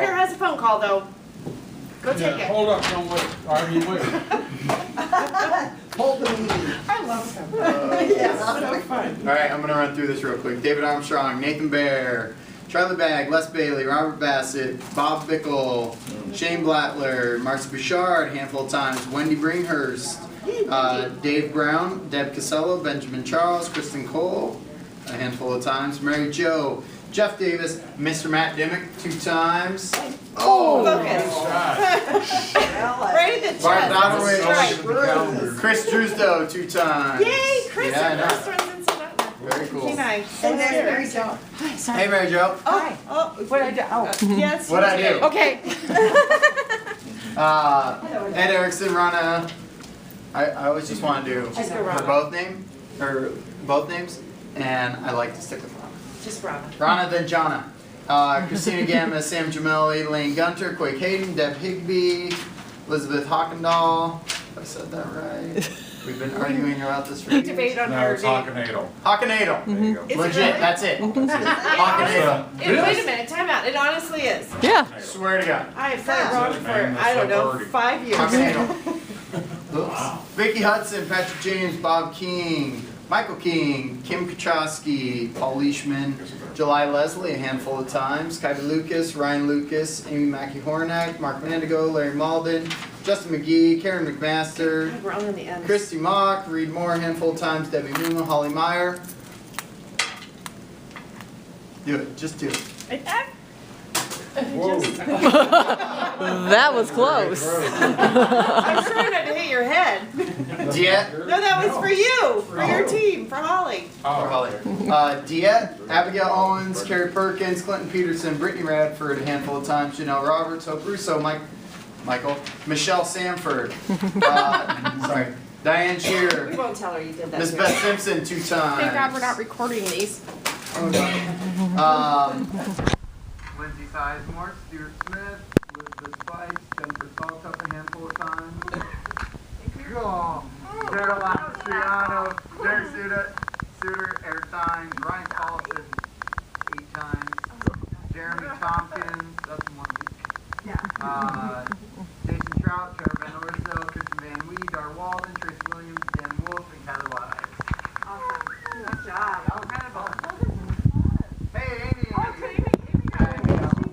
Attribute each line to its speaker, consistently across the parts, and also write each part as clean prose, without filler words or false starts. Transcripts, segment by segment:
Speaker 1: Ryder has a phone call though. Go take it.
Speaker 2: Hold up, don't wait. Are you waiting?
Speaker 3: Hold the meeting.
Speaker 1: I love him.
Speaker 3: Yeah.
Speaker 1: So fun.
Speaker 4: All right, I'm gonna run through this real quick. David Armstrong, Nathan Baer, Charlie Bagg, Les Bailey, Robert Bassett, Bob Bickle, Shane Blattler, Marcy Bouchard, a handful of times, Wendy Bringhurst, Dave Brown, Deb Casello, Benjamin Charles, Kristen Cole, a handful of times, Mary Jo, Jeff Davis, Mr. Matt Dimmick 2 times.
Speaker 1: Oh,
Speaker 2: Nice
Speaker 1: focus.
Speaker 2: shot.
Speaker 1: Right at the
Speaker 4: Bart
Speaker 1: chest.
Speaker 4: Donowitz.
Speaker 1: That's
Speaker 2: Look at the calendar.
Speaker 4: Chris Drusdo 2 times.
Speaker 1: Yay, Chris,
Speaker 4: Yeah, I
Speaker 1: our
Speaker 4: know.
Speaker 1: first one's in Sonata.
Speaker 4: Very cool.
Speaker 1: Be nice.
Speaker 3: And then Mary Jo.
Speaker 4: Hey, Mary Jo.
Speaker 1: Oh,
Speaker 5: What I do? Oh.
Speaker 1: yes.
Speaker 4: What'd I do?
Speaker 1: Okay.
Speaker 4: Ed Erickson, Rana. I always just want to do
Speaker 1: Just go
Speaker 4: her
Speaker 1: Rana.
Speaker 4: both names, and I like to stick with Rana.
Speaker 1: Just Robin.
Speaker 4: Rana, then Jana. Christina Gamma, Sam Jamelli, Lane Gunter, Quake Hayden, Deb Higby, Elizabeth Hawkendahl. If I said that right. We've been arguing about this for
Speaker 1: We
Speaker 4: years.
Speaker 1: debate on
Speaker 2: No,
Speaker 1: her
Speaker 2: it's
Speaker 1: name.
Speaker 2: Hockenadle.
Speaker 4: Hockenadle.
Speaker 2: There you go.
Speaker 1: Is it
Speaker 4: Legit,
Speaker 1: really?
Speaker 4: that's it. Hockenadle.
Speaker 1: Wait a minute, time out. It honestly is.
Speaker 5: Yeah.
Speaker 4: Swear to God.
Speaker 1: I have said it wrong for,
Speaker 2: Man,
Speaker 1: I don't
Speaker 2: that's
Speaker 1: know,
Speaker 2: so dirty.
Speaker 1: 5 years.
Speaker 4: Hockenadle. Oops. Vicky Hudson, Patrick James, Bob King, Michael King, Kim Kachowski, Paul Leishman, July Leslie a handful of times, Kylie Lucas, Ryan Lucas, Amy Mackey Hornak, Mark Mandigo, Larry Malden, Justin McGee, Karen McMaster,
Speaker 1: We're only on the end.
Speaker 4: Christy Mock, Reed Moore a handful of times, Debbie Newman, Holly Meyer. Do it, just do it.
Speaker 2: Whoa.
Speaker 5: That was close.
Speaker 1: I'm trying not to hit your head.
Speaker 4: Diet,
Speaker 1: No, that was for you, for your team, for Holly.
Speaker 4: or Holly. Diet, Abigail Owens, Carrie Perkins, Clinton Peterson, Brittany Radford a handful of times, Janelle Roberts, Hope Russo, Michael, Michelle Sanford, sorry, Diane
Speaker 1: We
Speaker 4: Shearer,
Speaker 1: won't tell her you did that.
Speaker 4: Miss
Speaker 1: to
Speaker 4: Beth
Speaker 1: her.
Speaker 4: Simpson 2
Speaker 6: Thank God
Speaker 4: times.
Speaker 6: we're not recording these.
Speaker 4: Oh, no. Lindsay Sizemore, Stuart Smith, Elizabeth Spice, Jennifer Saltup a handful of times. Cool. Gerald Mastriano, Derek Suter, Eric Dines, Ryan Paulson 8 times. Jeremy Tompkins, that's 1 week. Jason Trout, Trevor Van Orsdale, Kristen Van Wee, Dar Walden, Tracy Williams, Dan Wolf, and Heather Wise.
Speaker 1: Awesome. Good job. Incredible.
Speaker 4: Hey, Amy!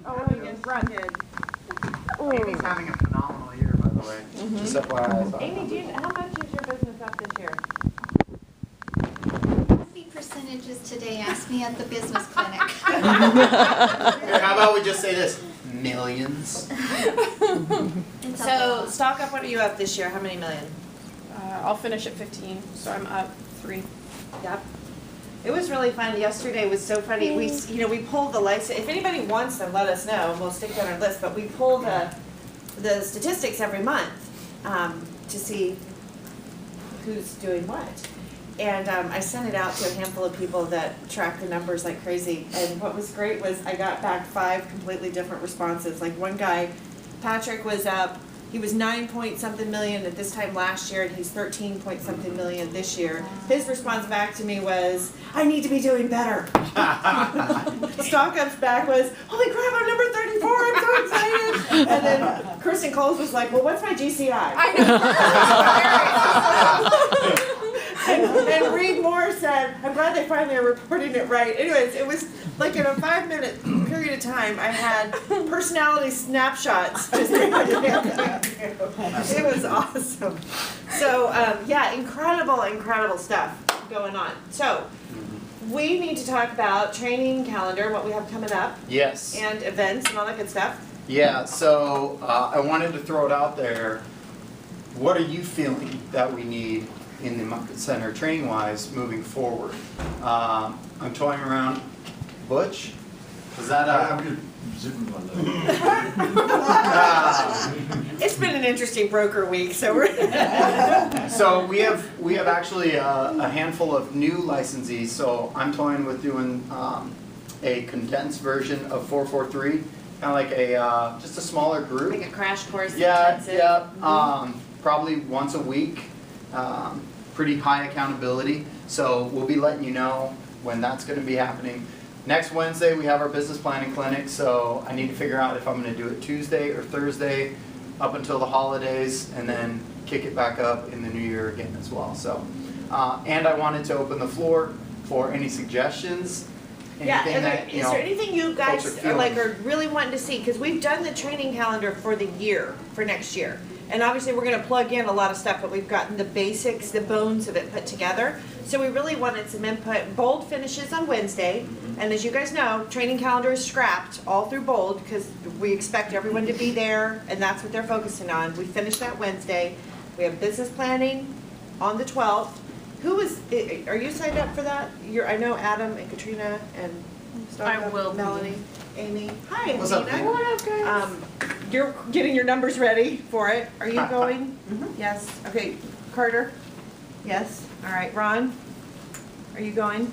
Speaker 1: Oh, yes, run.
Speaker 4: Amy's having a phenomenal year, by the way. Just FYI.
Speaker 1: Amy, how much is your business up this year?
Speaker 7: Happy percentages today, ask me at the business clinic.
Speaker 4: Here, how about we just say this? Millions.
Speaker 1: So, stock up, what are you up this year? How many million?
Speaker 6: I'll finish at 15, so I'm up 3.
Speaker 1: Yep. It was really fun. Yesterday was so funny. We pulled the license. If anybody wants them, let us know, and we'll stick it on our list. But we pull the statistics every month to see who's doing what. And I sent it out to a handful of people that track the numbers like crazy. And what was great was I got back 5 completely different responses. Like one guy, Patrick, was up. He was 9 point something million at this time last year, and he's 13 point something million this year. His response back to me was, "I need to be doing better." Stock Up's back was, "Holy crap, I'm number 34, I'm so excited." And then Kristen Coles was like, "Well, what's my GCI?"
Speaker 6: I know.
Speaker 1: And Reed Moore said, "I'm glad they finally are reporting it right." Anyways, it was like in a 5-minute period of time, I had personality snapshots. Just it was awesome. So yeah, incredible stuff going on. So we need to talk about training calendar, what we have coming up,
Speaker 4: Yes.
Speaker 1: and events and all that good stuff.
Speaker 4: Yeah, so I wanted to throw it out there. What are you feeling that we need in the Market Center training-wise moving forward? I'm toying around. Butch? Was that
Speaker 1: It's been an interesting broker week, so we're
Speaker 4: So we have actually a handful of new licensees. So I'm toying with doing a condensed version of 443, kind of like a just a smaller group.
Speaker 1: like a crash course.
Speaker 4: Yeah,
Speaker 1: intensive.
Speaker 4: yeah. Probably once a week. Pretty high accountability. So we'll be letting you know when that's going to be happening. Next Wednesday, we have our business planning clinic, so I need to figure out if I'm gonna do it Tuesday or Thursday up until the holidays, and then kick it back up in the new year again as well, so. And I wanted to open the floor for any suggestions,
Speaker 1: Yeah,
Speaker 4: anything
Speaker 1: and
Speaker 4: that, you
Speaker 1: is
Speaker 4: know.
Speaker 1: there anything you guys
Speaker 4: folks
Speaker 1: are like,
Speaker 4: feeling.
Speaker 1: are really wanting to see? Cause we've done the training calendar for the year, for next year. And obviously, we're gonna plug in a lot of stuff, but we've gotten the basics, the bones of it put together. So we really wanted some input. Bold finishes on Wednesday, and as you guys know, training calendar is scrapped all through Bold, because we expect everyone to be there, and that's what they're focusing on. We finish that Wednesday. We have business planning on the 12th. Who is, are you signed up for that? I know Adam and Katrina and
Speaker 6: I will be.
Speaker 1: Melanie, Amy. Hi,
Speaker 4: What's up,
Speaker 1: Nina.
Speaker 4: Nina?
Speaker 6: What up, guys?
Speaker 1: You're getting your numbers ready for it. Are you going?
Speaker 6: Mm-hmm.
Speaker 1: Yes. Okay. Carter? Yes. All right. Ron? Are you going?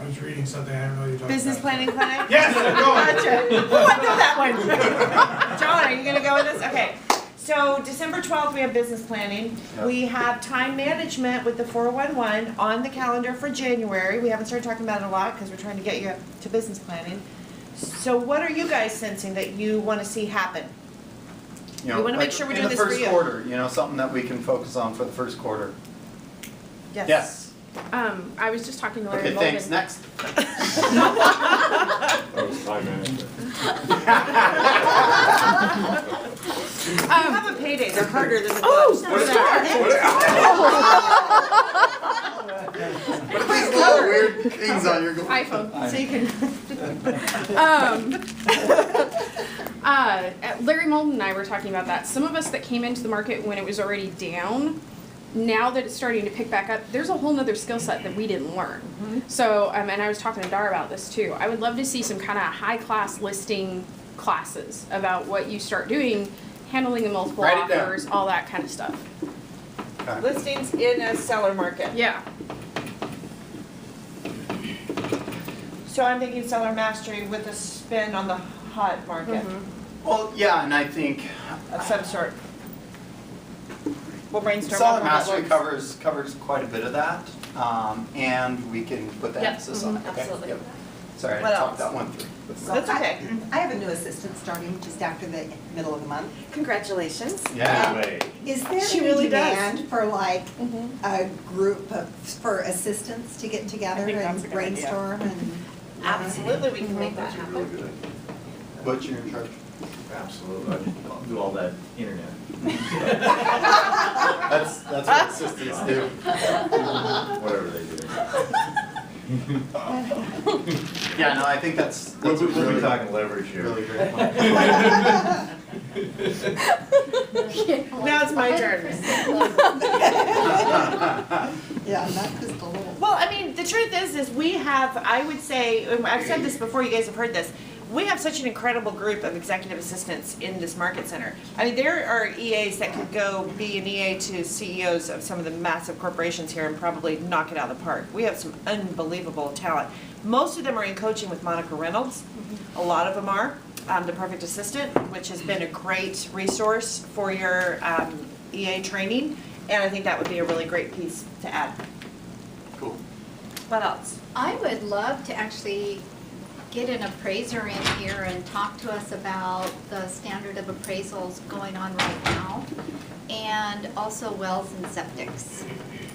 Speaker 3: I was reading something, I don't know what you're talking about.
Speaker 1: Business planning clinic?
Speaker 3: Yes, I'm going.
Speaker 1: Gotcha. Oh, I know that one. John, are you gonna go with us? Okay. So December 12th, we have business planning.
Speaker 4: Yep.
Speaker 1: We have time management with the 411 on the calendar for January. We haven't started talking about it a lot because we're trying to get you to business planning. So what are you guys sensing that you wanna see happen?
Speaker 4: You know,
Speaker 1: We wanna make
Speaker 4: like
Speaker 1: sure we're doing this for
Speaker 4: In the
Speaker 1: you.
Speaker 4: first quarter, you know, something that we can focus on for the first quarter.
Speaker 1: Yes.
Speaker 4: Yes.
Speaker 6: I was just talking to Larry
Speaker 4: Okay,
Speaker 6: Mulligan.
Speaker 4: thanks. Next.
Speaker 8: That was time management.
Speaker 1: You have a payday, they're harder than the
Speaker 6: Oh,
Speaker 1: gloves.
Speaker 4: What are these little weird things on your?
Speaker 6: iPhone.
Speaker 1: So you can,
Speaker 6: Larry Molden and I were talking about that. Some of us that came into the market when it was already down, now that it's starting to pick back up, there's a whole nother skill set that we didn't learn. So, and I was talking to Dar about this too. I would love to see some kind of high class listing classes about what you start doing, handling the multiple
Speaker 4: Write it down.
Speaker 6: offers, all that kind of stuff.
Speaker 4: Okay.
Speaker 1: listings in a seller market.
Speaker 6: Yeah.
Speaker 1: So I'm thinking seller mastery with a spin on the hot market
Speaker 4: Well, yeah, and I think
Speaker 1: of some sort. We'll brainstorm.
Speaker 4: solid
Speaker 1: on how that
Speaker 4: mastery
Speaker 1: looks.
Speaker 4: covers quite a bit of that, and we can put the
Speaker 1: Yep,
Speaker 4: emphasis on it. Okay,
Speaker 1: absolutely.
Speaker 4: yep. Sorry, I
Speaker 1: What
Speaker 4: talked
Speaker 1: else?
Speaker 4: that one through.
Speaker 1: That's okay.
Speaker 2: I have a new assistant starting just after the middle of the month.
Speaker 1: Congratulations.
Speaker 4: Yeah.
Speaker 2: Is there
Speaker 1: She
Speaker 2: any
Speaker 1: really does.
Speaker 2: demand for like a group for assistants to get together
Speaker 6: think that's a
Speaker 2: and
Speaker 6: good
Speaker 2: brainstorm and?
Speaker 1: Absolutely, we can make that happen.
Speaker 4: Butch, you're in charge.
Speaker 8: Absolutely, I'll do all that internet.
Speaker 4: That's what assistants do.
Speaker 8: Whatever they do.
Speaker 4: Yeah, no, I think that's a
Speaker 8: We'll be
Speaker 4: really,
Speaker 8: talking leverage here.
Speaker 4: really great point.
Speaker 1: Now it's my turn.
Speaker 2: Yeah, not just a little.
Speaker 1: Well, I mean, the truth is we have, I would say, I've said this before, you guys have heard this, we have such an incredible group of executive assistants in this market center. I mean, there are EAs that could go be an EA to CEOs of some of the massive corporations here and probably knock it out of the park. We have some unbelievable talent. Most of them are in coaching with Monica Reynolds. A lot of them are. The Perfect Assistant, which has been a great resource for your EA training. And I think that would be a really great piece to add.
Speaker 4: Cool.
Speaker 1: What else?
Speaker 7: I would love to actually get an appraiser in here and talk to us about the standard of appraisals going on right now. And also wells and septics.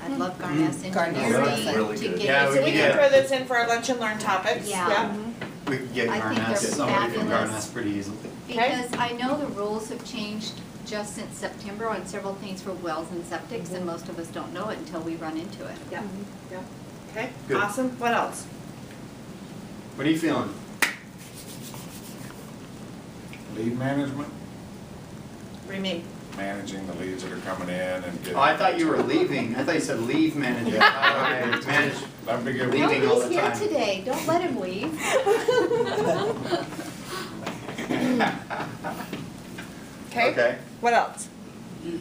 Speaker 7: I'd love Garnes
Speaker 2: Garnes.
Speaker 7: Engineering
Speaker 8: Really
Speaker 7: to
Speaker 8: good.
Speaker 7: get
Speaker 4: Yeah,
Speaker 7: us
Speaker 1: So we
Speaker 7: in
Speaker 1: can
Speaker 4: Yeah.
Speaker 1: throw this in for our lunch and learn topics.
Speaker 7: Yeah.
Speaker 4: We can get
Speaker 7: I think
Speaker 4: Garnes,
Speaker 7: they're
Speaker 4: somebody from
Speaker 7: fabulous.
Speaker 4: Garnes pretty easily.
Speaker 7: Because I know the rules have changed just since September on several things for wells and septics, and most of us don't know it until we run into it.
Speaker 1: Yeah, yeah. Okay,
Speaker 4: Good.
Speaker 1: awesome. What else?
Speaker 4: What are you feeling?
Speaker 9: Lead management,
Speaker 1: What do you mean?
Speaker 9: managing the leads that are coming in and getting.
Speaker 4: Oh, I thought you were leaving. I thought you said leave manager. I manage.
Speaker 9: That'd be good.
Speaker 4: Lead. Leaving all
Speaker 7: No,
Speaker 4: the
Speaker 7: he's here
Speaker 4: time.
Speaker 7: today, don't let him leave.
Speaker 4: Okay.
Speaker 1: What else?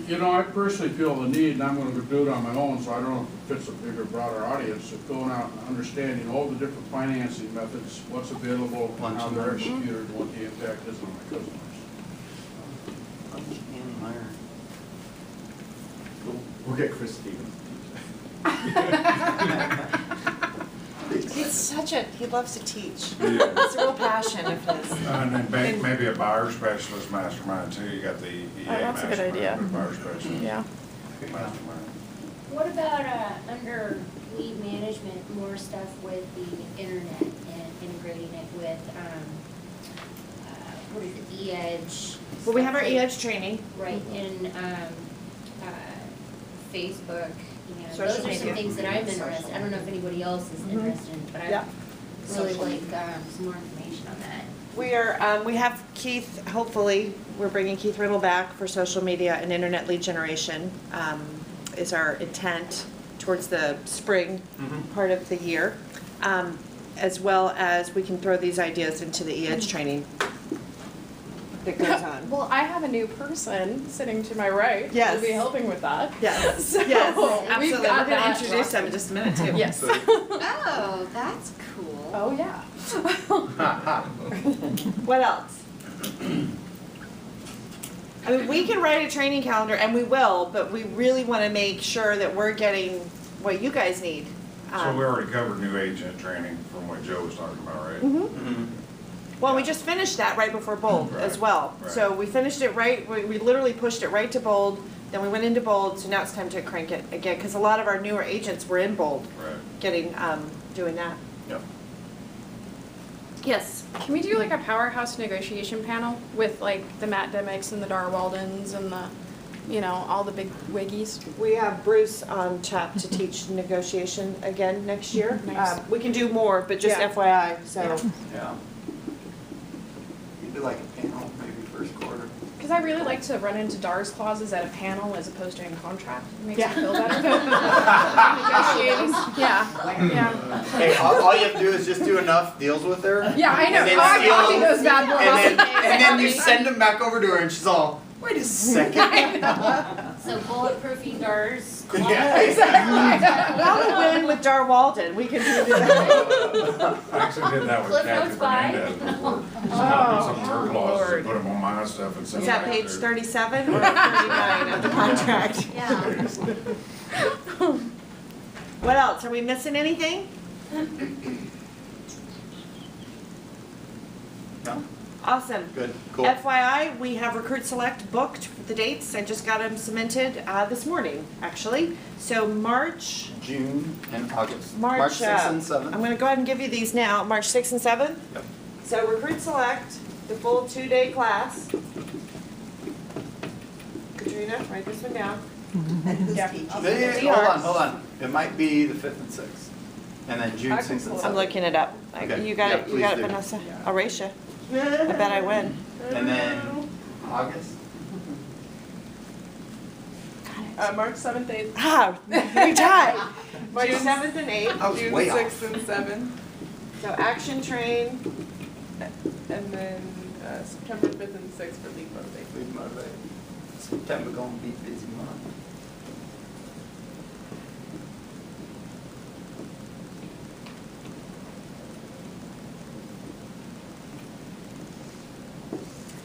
Speaker 3: You know, I personally feel the need, and I'm gonna do it on my own, so I don't know if it fits a bigger, broader audience, of going out and understanding all the different financing methods, what's available,
Speaker 4: Lunch
Speaker 3: how
Speaker 4: and
Speaker 3: they're
Speaker 4: learn.
Speaker 3: executed, and what the impact is on my customers.
Speaker 8: We'll get Chris Stevens.
Speaker 1: It's he loves to teach.
Speaker 9: Yeah.
Speaker 1: It's a real passion of his.
Speaker 9: And then maybe a buyer specialist mastermind too, you got the EA
Speaker 6: that's a good
Speaker 9: mastermind,
Speaker 6: idea.
Speaker 9: the buyer specialist
Speaker 6: Yeah.
Speaker 9: mastermind.
Speaker 10: What about, under lead management, more stuff with the internet and integrating it with, what is it, E-Edge?
Speaker 1: Well, we have our
Speaker 10: stuff
Speaker 1: E-Edge training.
Speaker 10: Right, and, Facebook, you know,
Speaker 1: Social
Speaker 10: those are
Speaker 1: media.
Speaker 10: some things that I'm interested, I don't know if anybody else is interested in, but
Speaker 1: Yeah.
Speaker 10: I'd really like, some more information on that.
Speaker 1: We are, we have Keith, hopefully, we're bringing Keith Riddle back for social media and internet lead generation, is our intent towards the spring part of the year. As well as we can throw these ideas into the E-Edge training that goes on.
Speaker 6: Well, I have a new person sitting to my right.
Speaker 1: Yes.
Speaker 6: Who'll be helping with that.
Speaker 1: Yes,
Speaker 6: So,
Speaker 1: yes,
Speaker 6: we've
Speaker 1: absolutely. We're
Speaker 6: got
Speaker 1: gonna
Speaker 6: that.
Speaker 1: introduce them in just a minute too.
Speaker 6: Yes.
Speaker 7: Oh, that's cool.
Speaker 6: Oh, yeah.
Speaker 1: What else? I mean, we can write a training calendar, and we will, but we really want to make sure that we're getting what you guys need.
Speaker 9: So we already covered new agent training from what Joe was talking about, right?
Speaker 1: Mhm. Well, we just finished that right before Bold as
Speaker 9: Right,
Speaker 1: well.
Speaker 9: right.
Speaker 1: So we finished it right, we literally pushed it right to Bold, then we went into Bold, so now it's time to crank it again, because a lot of our newer agents were in Bold,
Speaker 9: Right.
Speaker 1: getting, doing that.
Speaker 9: Yep.
Speaker 1: Yes.
Speaker 6: Can we do like a powerhouse negotiation panel with like the Matt Demics and the Dar Waldens and the, you know, all the big wiggies?
Speaker 1: We have Bruce on tap to teach negotiation again next year.
Speaker 6: Nice.
Speaker 1: We can do more, but just
Speaker 6: Yeah.
Speaker 1: FYI, so.
Speaker 4: Yeah. You do like a panel, maybe first quarter.
Speaker 6: Because I really like to run into Dar's clauses at a panel as opposed to in contract. It makes
Speaker 1: Yeah.
Speaker 6: me feel better. Negotiating. Yeah.
Speaker 4: Hey, all you have to do is just do enough deals with her.
Speaker 6: Yeah, I know.
Speaker 4: And then
Speaker 6: Oh, I'm
Speaker 4: steal-
Speaker 6: watching those bad boys.
Speaker 4: And then you send them back over to her and she's all, wait a second.
Speaker 10: So bulletproofing doors.
Speaker 4: Yeah, exactly.
Speaker 1: How to win with Dar Walden, we can do that.
Speaker 9: I actually did that with
Speaker 10: Cliff
Speaker 9: Kathy
Speaker 10: Notes by.
Speaker 9: Fernandez before. She got me some of her clauses
Speaker 6: Lord.
Speaker 9: and put them on my stuff and sent
Speaker 1: Is
Speaker 9: them
Speaker 1: that
Speaker 9: back
Speaker 1: page
Speaker 9: there.
Speaker 1: 37 or 39 of the contract?
Speaker 7: Yeah.
Speaker 1: What else? Are we missing anything?
Speaker 4: No?
Speaker 1: Awesome.
Speaker 4: Good, cool.
Speaker 1: FYI, we have Recruit Select booked for the dates. I just got them cemented this morning, actually. So March,
Speaker 4: June and August.
Speaker 1: March
Speaker 4: 6th and
Speaker 1: I'm
Speaker 4: 7th.
Speaker 1: going to go ahead and give you these now, March 6th and 7th.
Speaker 4: Yep.
Speaker 1: So Recruit Select, the full 2-day class. Katrina, write this one down.
Speaker 2: And who's
Speaker 1: Yeah.
Speaker 2: teaching?
Speaker 4: Hold on. It might be the 5th and 6th. And then June 6th and 7th.
Speaker 1: I'm looking it up.
Speaker 4: Okay.
Speaker 1: You got
Speaker 4: Yeah,
Speaker 1: it, you
Speaker 4: please
Speaker 1: got it,
Speaker 4: do.
Speaker 1: Vanessa. I'll race you. I bet I win.
Speaker 4: And then August?
Speaker 11: March 7th, 8th.
Speaker 1: Ah, we tied. March 7th and 8th.
Speaker 4: I was
Speaker 11: June
Speaker 4: way
Speaker 11: 6th
Speaker 4: off.
Speaker 11: and 7th.
Speaker 1: So Action Train.
Speaker 11: And then September 5th and 6th for League Motivate.
Speaker 4: Lead Motivate. September gonna be a busy month.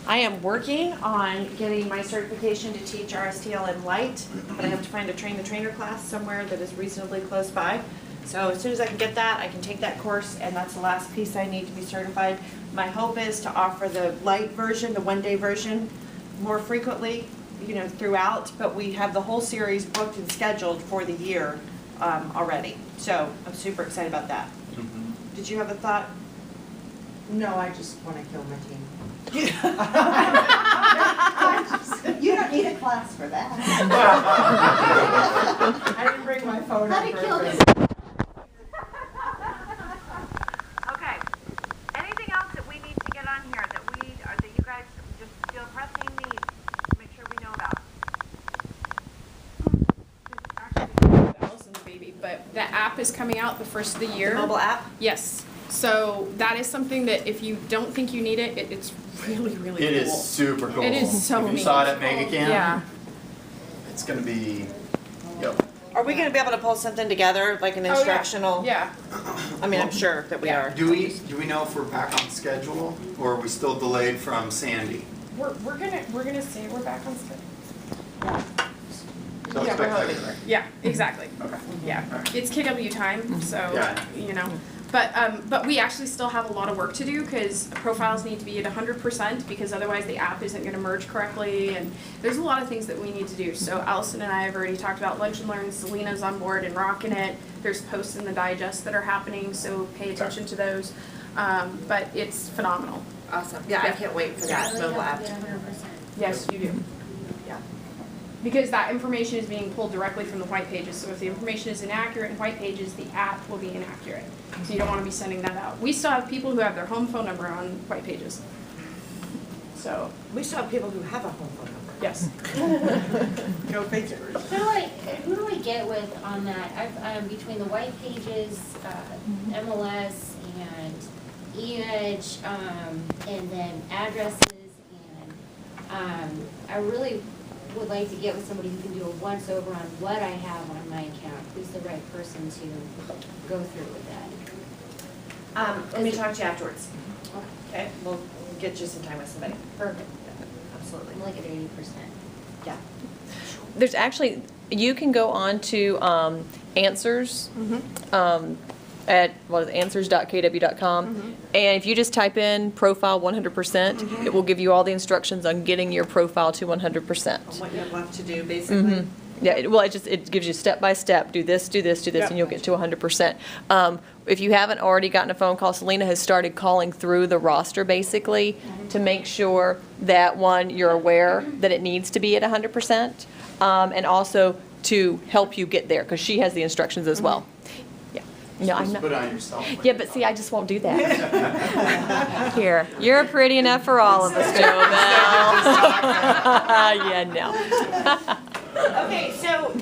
Speaker 1: I am working on getting my certification to teach RSTL in Light, but I have to find a train the trainer class somewhere that is reasonably close by. So as soon as I can get that, I can take that course, and that's the last piece I need to be certified. My hope is to offer the light version, the 1-day version, more frequently, you know, throughout, but we have the whole series booked and scheduled for the year already. So I'm super excited about that. Did you have a thought?
Speaker 2: No, I just want to kill my team.
Speaker 1: Yeah.
Speaker 2: You don't need a class for that. I didn't bring my phone
Speaker 7: How
Speaker 2: on
Speaker 7: to kill
Speaker 2: purpose.
Speaker 12: Okay, anything else that we need to get on here that that you guys just feel pressing need to make sure we know about?
Speaker 6: Allison's baby, but the app is coming out the first of the year.
Speaker 1: The mobile app?
Speaker 6: Yes. So that is something that if you don't think you need it, it's really, really
Speaker 4: It
Speaker 6: cool.
Speaker 4: is super cool.
Speaker 6: It is so
Speaker 4: If you
Speaker 6: neat.
Speaker 4: saw it at MegaCamp,
Speaker 6: Yeah.
Speaker 4: it's gonna be, yep.
Speaker 1: Are we gonna be able to pull something together, like an
Speaker 6: Oh, yeah.
Speaker 1: instructional?
Speaker 6: Yeah.
Speaker 1: I mean, I'm sure that we are.
Speaker 4: Do we know if we're back on schedule or are we still delayed from Sandy?
Speaker 6: We're gonna say we're back on schedule.
Speaker 4: So
Speaker 6: Yeah,
Speaker 4: expect
Speaker 6: we're
Speaker 4: that,
Speaker 6: hoping.
Speaker 4: right?
Speaker 6: Yeah, exactly.
Speaker 4: Okay.
Speaker 6: Yeah, it's KW time, so,
Speaker 4: Yeah.
Speaker 6: you know, But we actually still have a lot of work to do because profiles need to be at 100% because otherwise the app isn't going to merge correctly, and there's a lot of things that we need to do. So Allison and I have already talked about Lunch and Learn. Selena's on board and rocking it. There's posts in the digest that are happening, so pay attention to those. But it's phenomenal.
Speaker 1: Awesome. Yeah, I can't wait for that mobile app.
Speaker 6: Yes, you do. Yeah. Because that information is being pulled directly from the white pages. So if the information is inaccurate in white pages, the app will be inaccurate. So you don't want to be sending that out. We still have people who have their home phone number on white pages. So
Speaker 1: We still have people who have a home phone number.
Speaker 6: yes.
Speaker 1: Go figure.
Speaker 10: Who do I get with on that? I've, between the white pages, MLS and e-edge, and then addresses, and, I really would like to get with somebody who can do a once over on what I have on my account. Who's the right person to go through with that?
Speaker 1: Let me talk to you afterwards.
Speaker 10: Okay,
Speaker 1: Okay, we'll get you some time with somebody.
Speaker 10: perfect.
Speaker 1: Absolutely.
Speaker 10: I'm like at 80%.
Speaker 1: Yeah.
Speaker 5: There's actually, you can go on to Answers at answers.kw.com, and if you just type in profile 100%, it will give you all the instructions on getting your profile to 100%.
Speaker 1: On what you have left to do, basically.
Speaker 5: Yeah, it gives you step by step, do this, do this, do this,
Speaker 1: Yep.
Speaker 5: and you'll get to 100%. If you haven't already gotten a phone call, Selena has started calling through the roster basically to make sure that, one, you're aware that it needs to be at 100%, and also to help you get there, because she has the instructions as well. Yeah. No, I'm not.
Speaker 4: Put it on yourself.
Speaker 5: Yeah, but see, I just won't do that. Here, you're pretty enough for all of us, JoBell. Yeah, no.
Speaker 1: Okay, so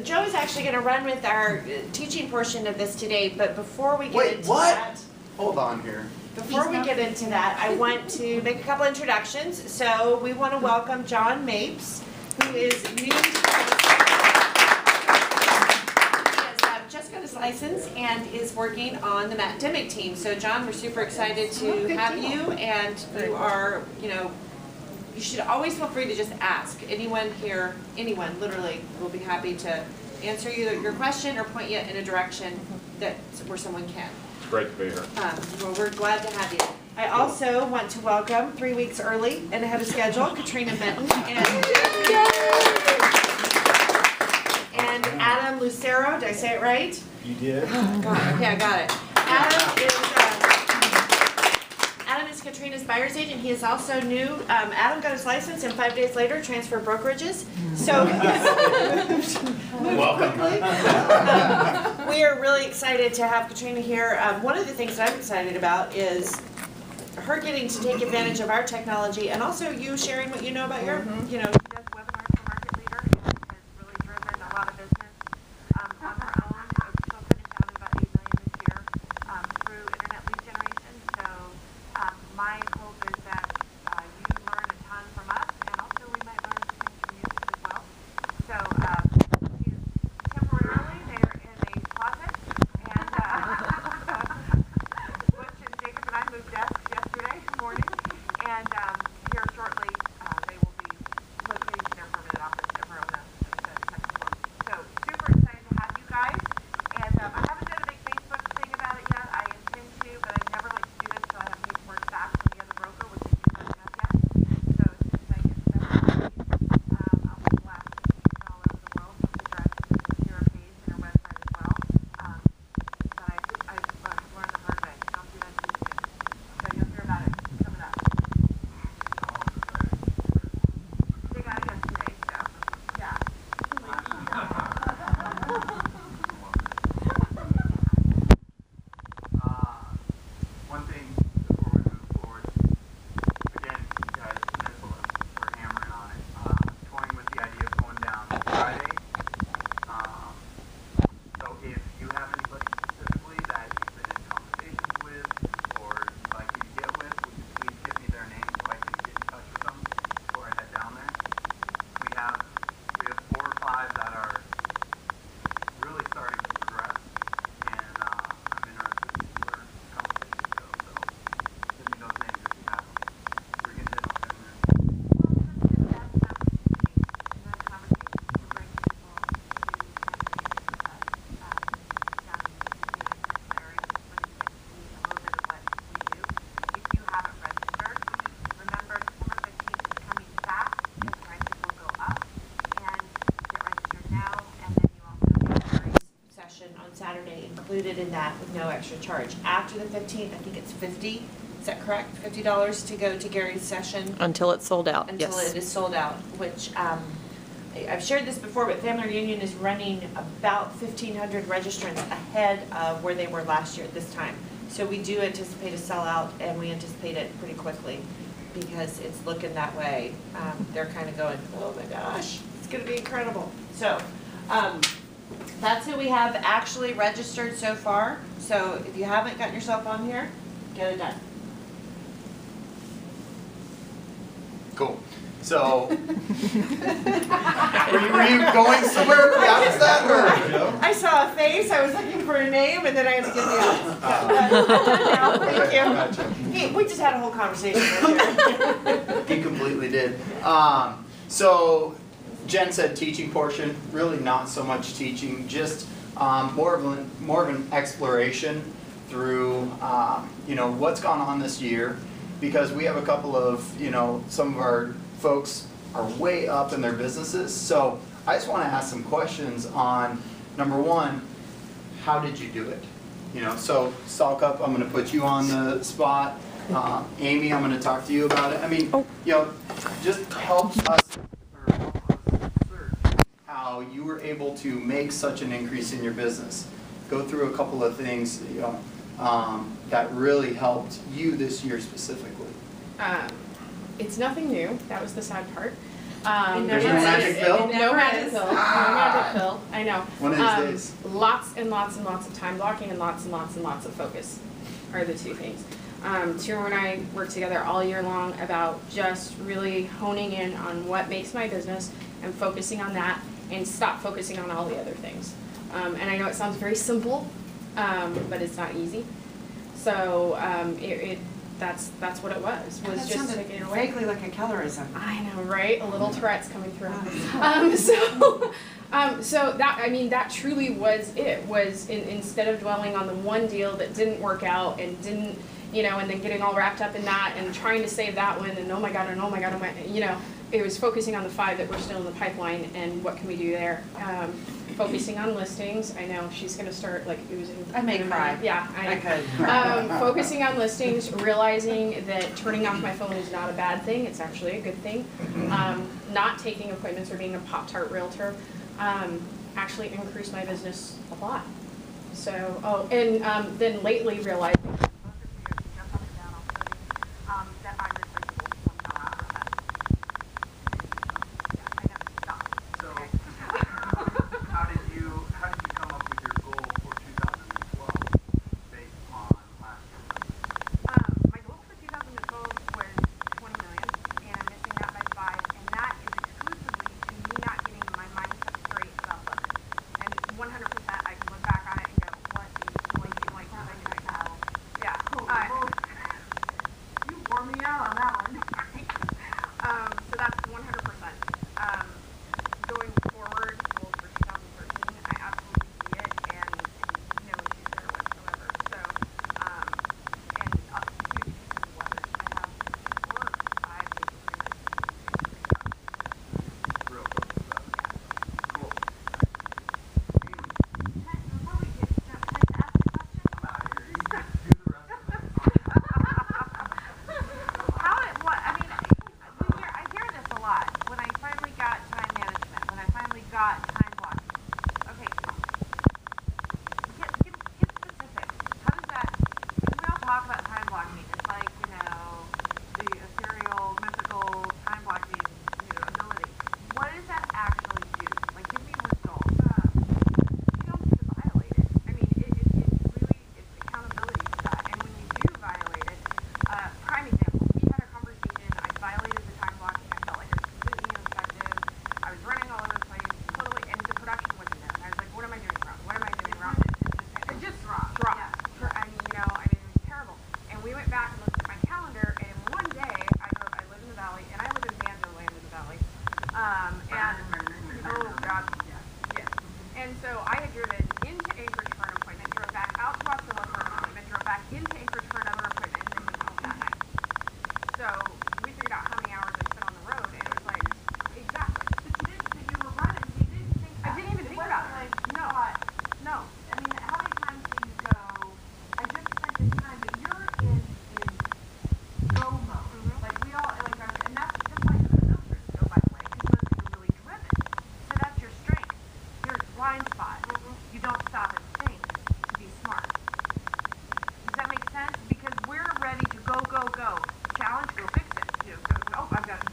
Speaker 1: Joe is actually going to run with our teaching portion of this today, but before we get
Speaker 4: Wait,
Speaker 1: into
Speaker 4: what?
Speaker 1: that,
Speaker 4: Hold on here.
Speaker 1: before we get into that, I want to make a couple introductions. So we want to welcome John Mapes, who is new to He has just got his license and is working on the Matt Dimick team. So John, we're super excited to have you, and you are, you should always feel free to just ask. Anyone here, anyone literally, will be happy to answer your question or point you in a direction where someone can.
Speaker 8: It's great to be here.
Speaker 1: Well, we're glad to have you. I also want to welcome 3 weeks early and ahead of schedule, Katrina Benton and Adam Lucero. Did I say it right?
Speaker 8: You did?
Speaker 1: Oh, God. Okay, I got it. Adam is Katrina's buyer's agent. He is also new. Adam got his license and 5 days later transferred brokerages. So
Speaker 8: Welcome.
Speaker 1: we are really excited to have Katrina here. One of the things that I'm excited about is her getting to take advantage of our technology, and also you sharing what you know about your, she does webinars for Market Leader and has really driven a lot of business on her own. She'll finish out at about $8 million this year through internet lead generation. So my hope is that you learn a ton from us, and also we might learn a few things from you as well. So she's temporarily there in a closet, and Butch and Jacob and I moved desks yesterday morning, and here shortly they will be located included in that with no extra charge. After the 15th, I think it's 50, is that correct? $50 to go to Gary's session?
Speaker 5: Until it's sold out,
Speaker 1: Until
Speaker 5: yes.
Speaker 1: it is sold out, which, I've shared this before, but Family Reunion is running about 1,500 registrants ahead of where they were last year at this time. So we do anticipate a sellout, and we anticipate it pretty quickly because it's looking that way. They're kind of going, oh my gosh, it's gonna be incredible. So, that's who we have actually registered so far. So if you haven't gotten yourself on here, get it done.
Speaker 4: Cool. So, were you going somewhere past that, or?
Speaker 1: I saw a face, I was looking for a name, and then I had to get the eyes. Now, thank you. Hey, we just had a whole conversation right here.
Speaker 4: He completely did. So, Jen said teaching portion, really not so much teaching, just more of an exploration through what's gone on this year, because we have a couple of some of our folks are way up in their businesses. So I just want to ask some questions on number one, how did you do it? So Salcup, I'm going to put you on the spot. Amy, I'm going to talk to you about it. I mean, just help us search how you were able to make such an increase in your business. Go through a couple of things that really helped you this year specifically.
Speaker 6: It's nothing new. That was the sad part.
Speaker 4: There's no magic pill?
Speaker 6: No magic pill. No magic pill. I know.
Speaker 4: One of these days.
Speaker 6: Lots and lots and lots of time blocking and lots of focus are the two things. Tira and I work together all year long about just really honing in on what makes my business and focusing on that and stop focusing on all the other things. And I know it sounds very simple, but it's not easy. So that's what it was
Speaker 1: That
Speaker 6: just
Speaker 1: sounded
Speaker 6: taking it away.
Speaker 1: vaguely like a Kellerism.
Speaker 6: I know, right? A little Tourette's coming through. So that truly was it. Was instead of dwelling on the one deal that didn't work out and didn't, and then getting all wrapped up in that and trying to save that one and oh my god, it was focusing on the 5 that were still in the pipeline and what can we do there. Focusing on listings. I know she's gonna start
Speaker 1: I may cry.
Speaker 6: Yeah, I could. Focusing on listings, realizing that turning off my phone is not a bad thing. It's actually a good thing. Not taking appointments or being a Pop-Tart realtor actually increased my business a lot. So, then lately realizing.
Speaker 12: That I'm replaceable.
Speaker 13: So, how did you come up with your goal for 2012 based on last year?
Speaker 12: My goal for 2012 was 20 million, and I'm missing that by 5, and that is exclusively to me not getting my mindset straight about leverage. And 100%, I can look back on it and go, what is blinking like something right now? Yeah. You wore me out on that one. So that's 100%. Going forward, goals for 2013, I absolutely see it, and no issues there whatsoever. So, and huge pieces of leverage. I have 4 or 5 legal agreements.
Speaker 13: Real close to that. Cool.
Speaker 12: Before we get can I ask a question?
Speaker 13: I'm out of here. You can do the rest of it.
Speaker 12: I hear this a lot. When I finally got time management, when I finally got time blocking. Okay, get specific. How does that, we all talk about time blocking. It's like, the ethereal, mythical time blocking, ability. What does that actually do? Like, give me results. You don't get to violate it. I mean, it's accountability for that. And when you do violate it, prime example, we had a conversation, I violated the time blocking, I felt like it was completely ineffective, I was running all over the place, totally, and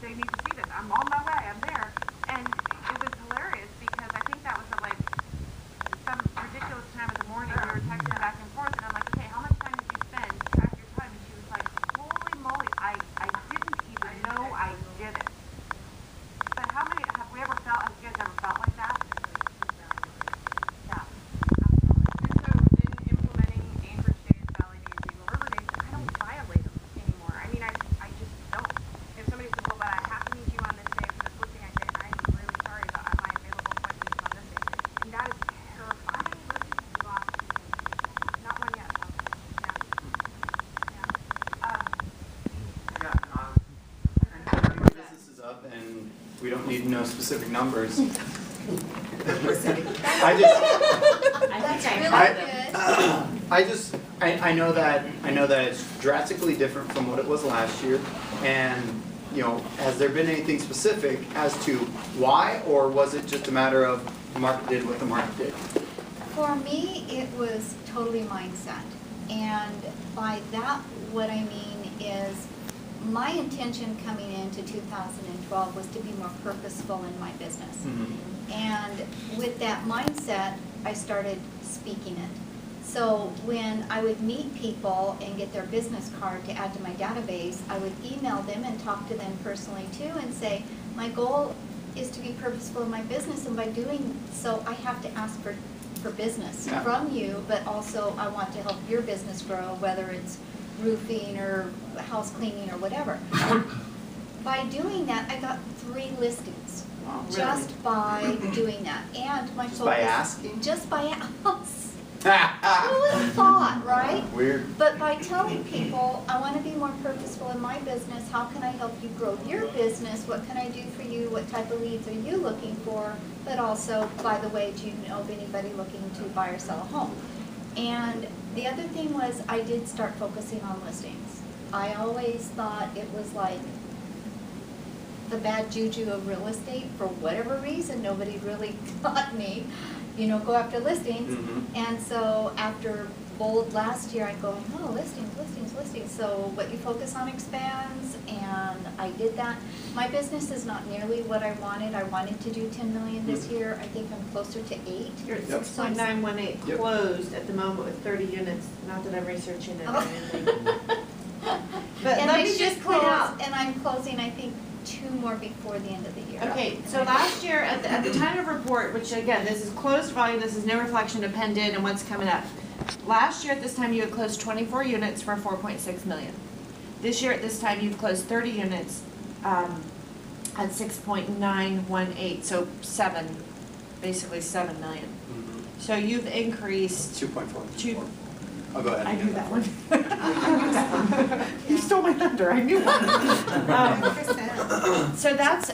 Speaker 12: they need to see this. I'm on my way, I'm there. And it was hilarious because I think that was at like some ridiculous time in the morning. We were texting back and forth, and I'm like, okay, how much time did you spend? Track your time. And she was like, holy moly, I didn't even know I did it. But how many, have we ever felt, have you guys ever felt like that? Yeah, absolutely.
Speaker 6: And so in implementing Anchorage Days, Valley Days, Eagle River Days, I don't violate them anymore. I mean, I just don't. If somebody says, well, but I have to meet you on this day for this listing, I say, I'm really sorry, but am I available to meet you on this day? And that is terrifying. How many listings have you lost? Not one yet, though. Yeah.
Speaker 4: And every business is up, and we don't need to know specific numbers. I
Speaker 7: That's really good.
Speaker 4: I know that it's drastically different from what it was last year, and, you know, has there been anything specific as to why, or was it just a matter of the market did what the market did?
Speaker 7: For me, it was totally mindset. And by that, what I mean is, my intention coming into 2012 was to be more purposeful in my business. And with that mindset, I started speaking it. So when I would meet people and get their business card to add to my database, I would email them and talk to them personally too and say, my goal is to be purposeful in my business, and by doing so, I have to ask for business
Speaker 4: Yeah.
Speaker 7: from you, but also I want to help your business grow, whether it's roofing or house cleaning or whatever. By doing that, I got 3 listings.
Speaker 4: Wow.
Speaker 7: Just by doing that, and my focus.
Speaker 4: Just by asking?
Speaker 7: Just by Who would have thought, right?
Speaker 4: Weird.
Speaker 7: But by telling people, I want to be more purposeful in my business, how can I help you grow your business? What can I do for you? What type of leads are you looking for? But also, by the way, do you know of anybody looking to buy or sell a home? And the other thing was, I did start focusing on listings. I always thought it was like the bad juju of real estate. For whatever reason, nobody really got me. You know, go after listings. And so after Bold last year, I'm going, oh, listings, listings, listings. So what you focus on expands, and I did that. My business is not nearly what I wanted. I wanted to do 10 million this year. I think I'm closer to 8.
Speaker 1: You're at
Speaker 4: Yep.
Speaker 1: 6.918
Speaker 4: Yep.
Speaker 1: closed at the moment with 30 units. Not that I'm researching it or
Speaker 7: Oh.
Speaker 1: anything. But
Speaker 7: And
Speaker 1: let
Speaker 7: I
Speaker 1: me
Speaker 7: should
Speaker 1: just point
Speaker 7: close,
Speaker 1: out.
Speaker 7: and I'm closing, I think, 2 more before the end of the year.
Speaker 1: Okay, so last year, at the time of report, which again, this is closed volume, this is no reflection of pending and what's coming up. Last year at this time, you had closed 24 units for 4.6 million. This year at this time, you've closed 30 units at 6.918, so basically 7 million. So you've increased
Speaker 4: 2.4. I'll go ahead.
Speaker 1: I knew that one. I knew that one. You stole my thunder, I knew that. So that's